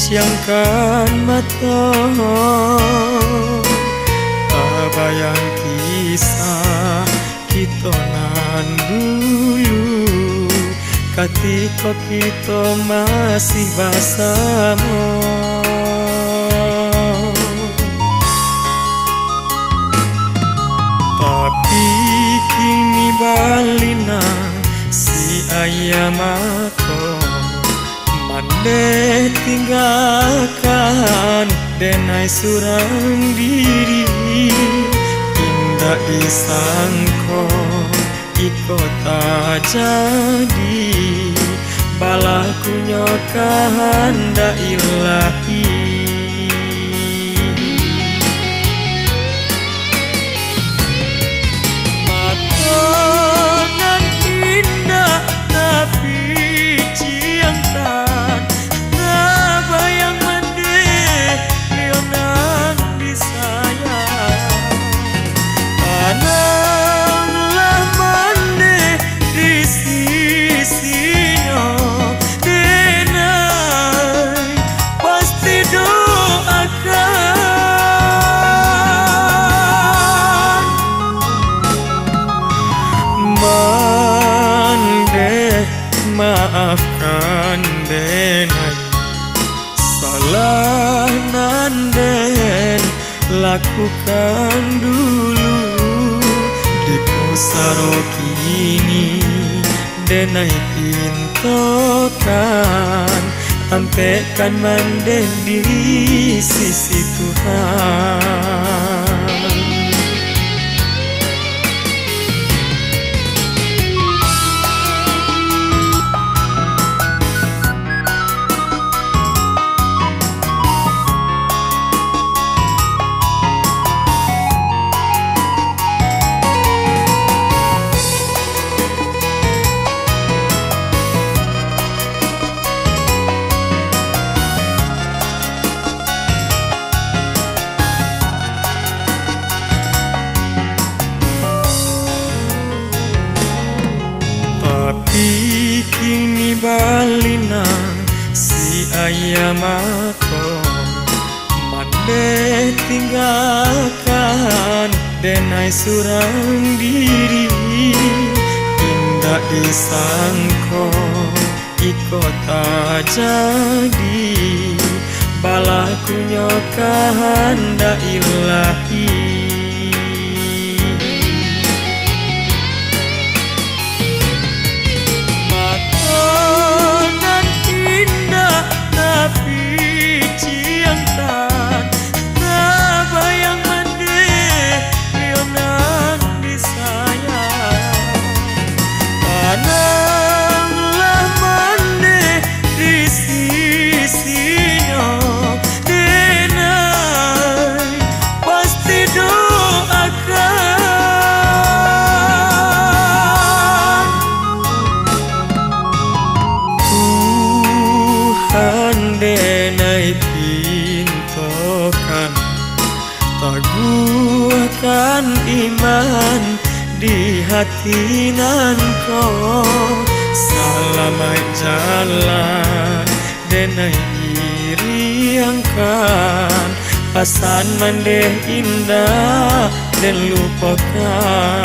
ciangkan mata, bayang kisah kita nan dulu ketika kita masih bersama. Tapi kini balina si ayam aku mande tinggalkan denai surang diri. Indah disangko iko tak jadi balaku nyokan da ilahi. Makanan indah tapi ciantan na bayang mandi lionan disayang. Ananglah mandi di sisinya denai pasti doakan. Mande maafkan denai salah nanden lakukan dulu di pusaro kini denai pintokan tampekkan mande di sisi Tuhan. Tapi kini balina si ayam aku mande tinggalkan denai surang diri. Indah disangko iko tak jadi balaku nyokan da ilahi. Tapi ciantan na bayang mandi lionan disayang. Ananglah mandi di sisinya denai pasti doakan. Tuhan denai pintokan taguhkan iman di hati nanko. Selamat jalan denai iriangkan pasan mande indah dan lupakan.